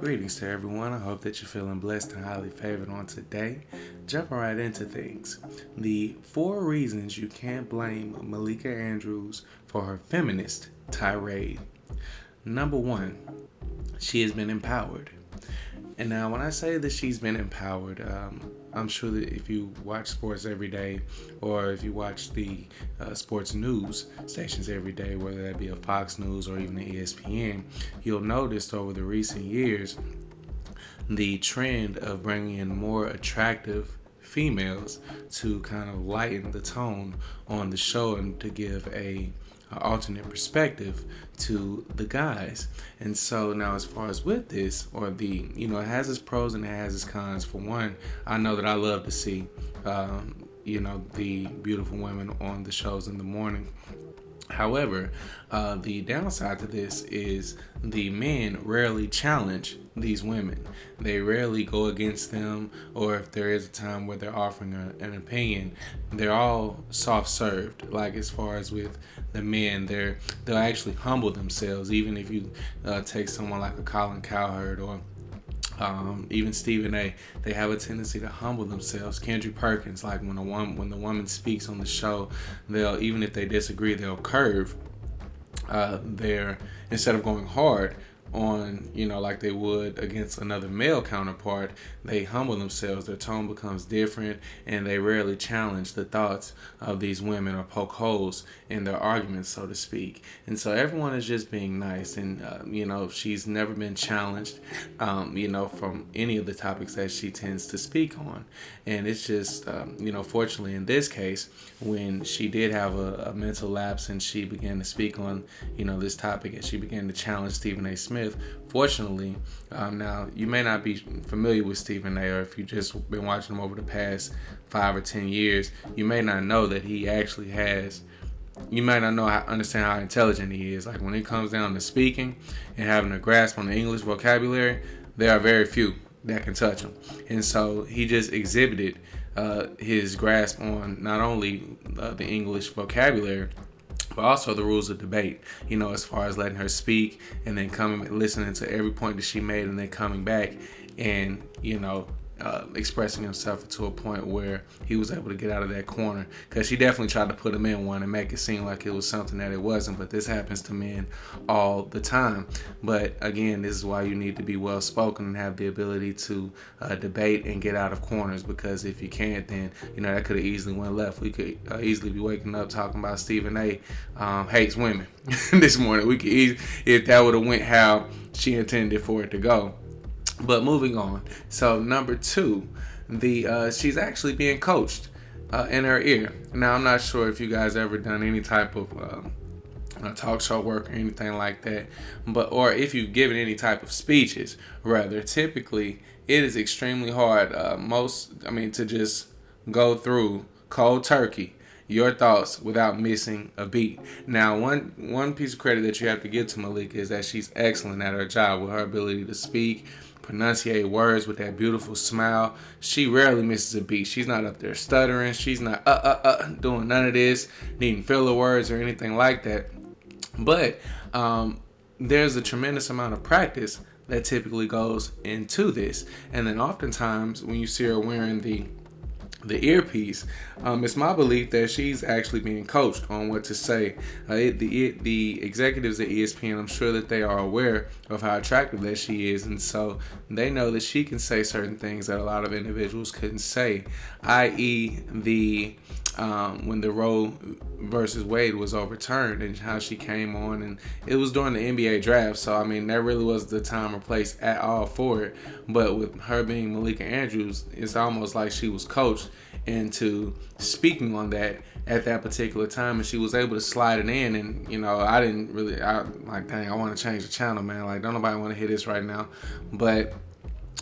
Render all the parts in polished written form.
Greetings to everyone. I hope that you're feeling blessed and highly favored on today. Jumping right into things. The 4 reasons you can't blame Malika Andrews for her feminist tirade. Number 1, she has been empowered. And now, when I say that she's been empowered, I'm sure that if you watch sports every day, or if you watch the sports news stations every day, whether that be a Fox News or even the ESPN, you'll notice over the recent years the trend of bringing in more attractive females to kind of lighten the tone on the show and to give a alternate perspective to the guys. And so now, as far as with this, or it has its pros and it has its cons. For one, I know that I love to see the beautiful women on the shows in the morning. However, the downside to this is the men rarely challenge these women. They rarely go against them, or if there is a time where they're offering an opinion, they're all soft-served. Like, as far as with the men, they'll actually humble themselves. Even if you take someone like a Colin Cowherd or even Stephen A, they have a tendency to humble themselves. Kendrick Perkins, like when the woman speaks on the show, they'll, even if they disagree, they'll curve their, instead of going hard on, like they would against another male counterpart, they humble themselves. Their tone becomes different, and they rarely challenge the thoughts of these women or poke holes in their arguments, so to speak. And so everyone is just being nice, and she's never been challenged from any of the topics that she tends to speak on. And it's just fortunately in this case, when she did have a mental lapse and she began to speak on this topic, and she began to challenge Stephen A. Smith. Fortunately, now you may not be familiar with Stephen A, or if you've just been watching him over the past 5 or 10 years, you may not know that he actually has. You might not understand how intelligent he is. Like, when it comes down to speaking and having a grasp on the English vocabulary, there are very few that can touch him. And so he just exhibited his grasp on not only the English vocabulary, but also the rules of debate, as far as letting her speak and then listening to every point that she made, and then coming back and, expressing himself to a point where he was able to get out of that corner. Because she definitely tried to put him in one and make it seem like it was something that it wasn't. But this happens to men all the time. But again, this is why you need to be well spoken and have the ability to debate and get out of corners. Because if you can't, then that could have easily went left. We could easily be waking up talking about Stephen A. Hates women this morning. We could if that would have went how she intended for it to go. But moving on. So number 2, she's actually being coached in her ear. Now, I'm not sure if you guys ever done any type of talk show work or anything like that, or if you've given any type of speeches. Rather, typically it is extremely hard. To just go through cold turkey your thoughts without missing a beat. Now, one piece of credit that you have to give to Malika is that she's excellent at her job with her ability to speak, pronunciate words with that beautiful smile. She rarely misses a beat. She's not up there stuttering. She's not doing none of this, needing filler words or anything like that. But there's a tremendous amount of practice that typically goes into this. And then oftentimes when you see her wearing the earpiece, it's my belief that she's actually being coached on what to say. The executives at ESPN, I'm sure that they are aware of how attractive that she is, and so they know that she can say certain things that a lot of individuals couldn't say, i.e. When the Roe versus Wade was overturned, and how she came on, and it was during the NBA draft, so that really was the time or place at all for it. But with her being Malika Andrews, it's almost like she was coached into speaking on that at that particular time, and she was able to slide it in. And I want to change the channel, man. Like, don't nobody want to hear this right now. But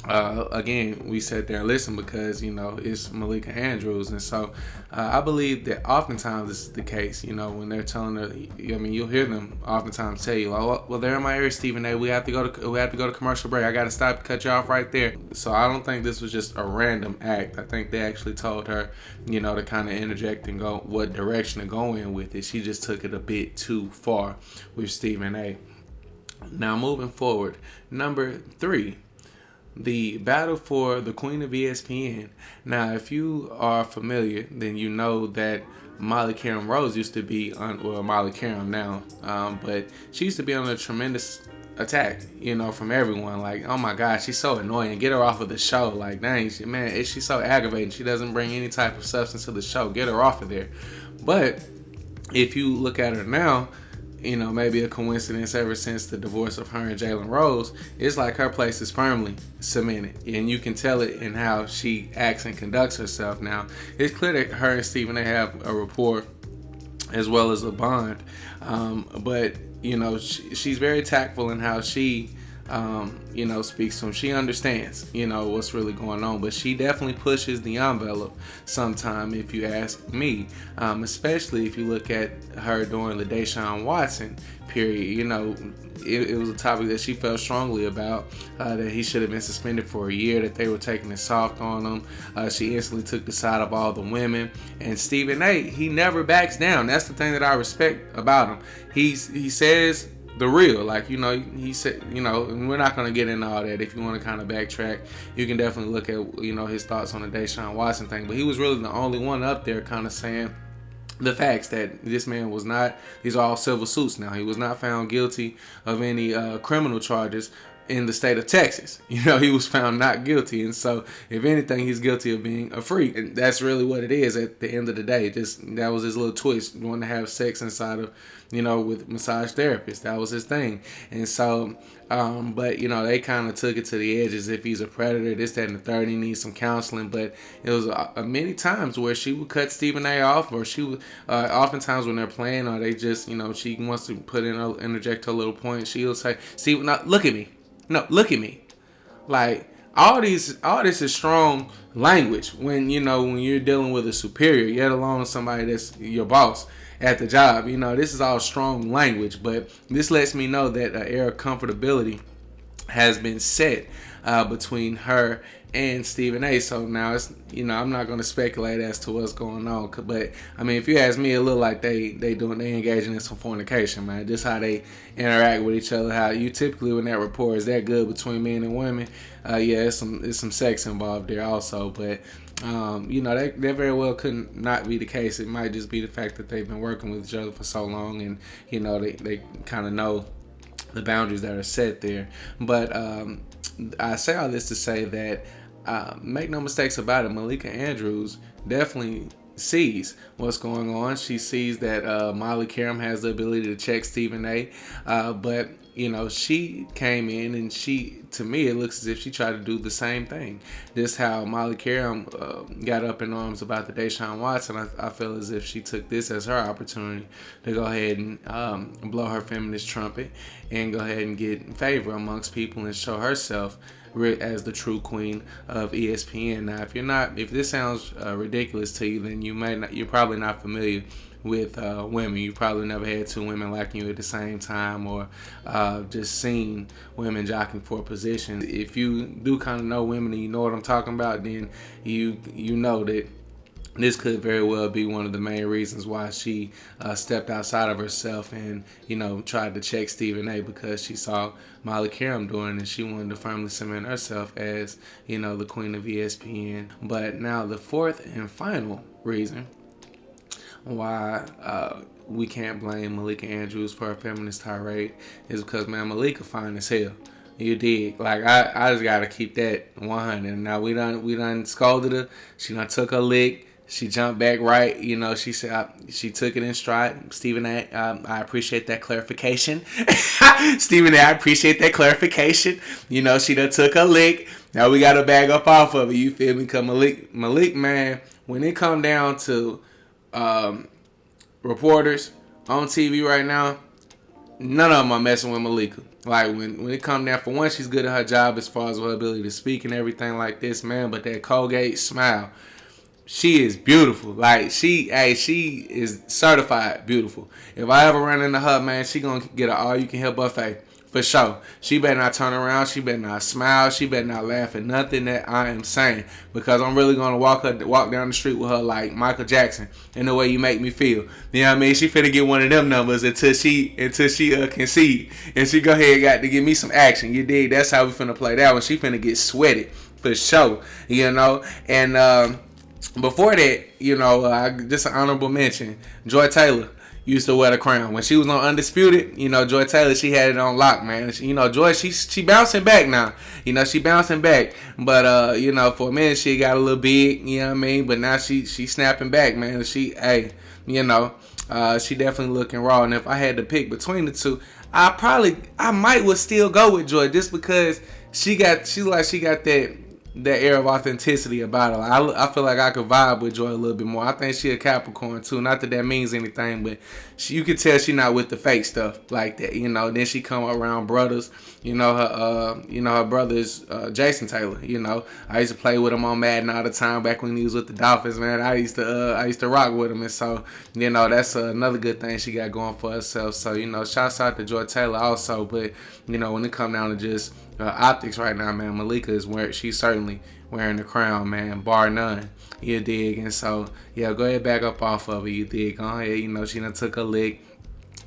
again, we sat there and listened because, it's Malika Andrews. And so I believe that oftentimes this is the case, when they're telling her, you'll hear them oftentimes tell you, well, they're in my ear, Stephen A. We have to go to commercial break. I got to stop, cut you off right there. So I don't think this was just a random act. I think they actually told her, to kind of interject and go what direction to go in with it. She just took it a bit too far with Stephen A. Now, moving forward, number 3. the battle for the Queen of ESPN. Now, if you are familiar, then you know that Molly Karam Rose used to be on, well, Molly Karam now, but she used to be on a tremendous attack, from everyone. Like, oh my gosh, she's so annoying. Get her off of the show. Like, dang, man, she's so aggravating. She doesn't bring any type of substance to the show. Get her off of there. But if you look at her now, maybe a coincidence ever since the divorce of her and Jalen Rose, it's like her place is firmly cemented. And you can tell it in how she acts and conducts herself now. It's clear that her and Stephen, they have a rapport as well as a bond. But, she's very tactful in how she speaks to him. She understands, what's really going on, but she definitely pushes the envelope sometime, if you ask me, especially if you look at her during the Deshaun Watson period. It was a topic that she felt strongly about, that he should have been suspended for a year, that they were taking it soft on him. She instantly took the side of all the women, and Stephen A, he never backs down. That's the thing that I respect about him. He says the real, like, he said, and we're not going to get into all that. If you want to kind of backtrack, you can definitely look at, his thoughts on the Deshaun Watson thing. But he was really the only one up there kind of saying the facts that this man was not, these are all civil suits now. He was not found guilty of any criminal charges in the state of Texas. He was found not guilty. And so, if anything, he's guilty of being a freak. And that's really what it is at the end of the day. That was his little twist. Wanting to have sex inside of, with massage therapists. That was his thing. And so, but, they kind of took it to the edge as if he's a predator, this, that, and the third. He needs some counseling. But it was many times where she would cut Stephen A off, or she would, oftentimes when they're playing, or they just, she wants to interject her little point. She'll say, "Stephen, now look at me. No, look at me." Like, all this is strong language when you're dealing with a superior, yet alone somebody that's your boss at the job. This is all strong language, but this lets me know that an air of comfortability has been set between her and Stephen A. So now it's, I'm not going to speculate as to what's going on, but I mean, if you ask me, it look like they engaging in some fornication, man. Just how they interact with each other, how you typically, when that rapport is that good between men and women, it's some sex involved there also. But that very well could not be the case. It might just be the fact that they've been working with each other for so long, and they kind of know the boundaries that are set there. But I say all this to say that make no mistakes about it, Malika Andrews definitely sees what's going on. She sees that Molly Karam has the ability to check Stephen A. But she came in and to me, it looks as if she tried to do the same thing. This how Molly Karam got up in arms about the Deshaun Watson. I feel as if she took this as her opportunity to go ahead and blow her feminist trumpet and go ahead and get favor amongst people and show herself as the true queen of ESPN. Now, if this sounds ridiculous to you, then you're probably not familiar with women. You probably never had two women liking you at the same time, or just seen women jockeying for a position. If you do kind of know women and you know what I'm talking about, then you know that this could very well be one of the main reasons why she stepped outside of herself and, tried to check Stephen A, because she saw Molly Karam doing it and she wanted to firmly cement herself as, the queen of ESPN. But now the fourth and final reason why we can't blame Malika Andrews for her feminist tirade is because, man, Malika fine as hell. You dig? Like, I just gotta keep that 100. Now we done scolded her. She done took a lick. She jumped back right. She said she took it in stride. Stephen A, I appreciate that clarification. Stephen A, I appreciate that clarification. She done took a lick. Now we gotta bag up off of it. You feel me? Because Malik, man, when it come down to reporters on TV right now, none of them are messing with Malika. Like, when it come down, for one, she's good at her job as far as her ability to speak and everything like this, man. But that Colgate smile, she is beautiful. Like, she is certified beautiful. If I ever run into her, man, she gonna get an all-you-can-help buffet For sure. She better not turn around. She better not smile. She better not laugh at nothing that I am saying. Because I'm really going to walk down the street with her like Michael Jackson in the way you make me feel. You know what I mean? She finna get one of them numbers until she concede. And she go ahead and got to give me some action. You dig? That's how we finna play that one. She finna get sweated. For sure. You know? And before that, you know, just an honorable mention. Joy Taylor used to wear the crown. When she was on Undisputed, you know, Joy Taylor, she had it on lock, man. You know, Joy, she bouncing back now. You know, she bouncing back. But, you know, for a minute, she got a little big, you know what I mean? But now she snapping back, man. Hey, you know, she definitely looking raw. And if I had to pick between the two, I might would still go with Joy just because she got that air of authenticity about her. I feel like I could vibe with Joy a little bit more. I think she a Capricorn too. Not that means anything, but you could tell she not with the fake stuff like that. You know. Then she come around brothers. You know her brothers Jason Taylor. You know, I used to play with him on Madden all the time back when he was with the Dolphins. Man, I used to rock with him, and so you know that's another good thing she got going for herself. So you know, shouts out to Joy Taylor also. But you know, when it come down to just optics right now, man, Malika she's certainly wearing the crown, man, bar none. You dig? And so, yeah, go ahead, back up off of it. You dig? Go ahead. You know, she done took a lick.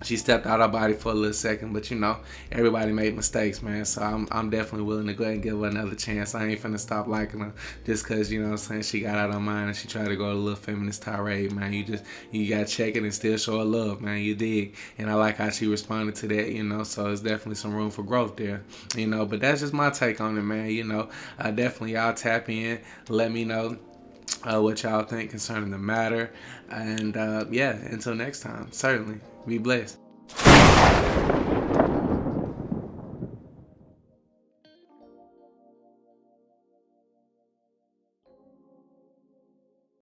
She stepped out her body for a little second, but you know, everybody made mistakes, man. So I'm definitely willing to go ahead and give her another chance. I ain't finna stop liking her just cause, you know what I'm saying, she got out of her mind and she tried to go to a little feminist tirade, man. You gotta check it and still show her love, man. You dig? And I like how she responded to that, you know, so there's definitely some room for growth there, you know. But that's just my take on it, man. You know, definitely y'all tap in, let me know what y'all think concerning the matter. And yeah, until next time, certainly be blessed.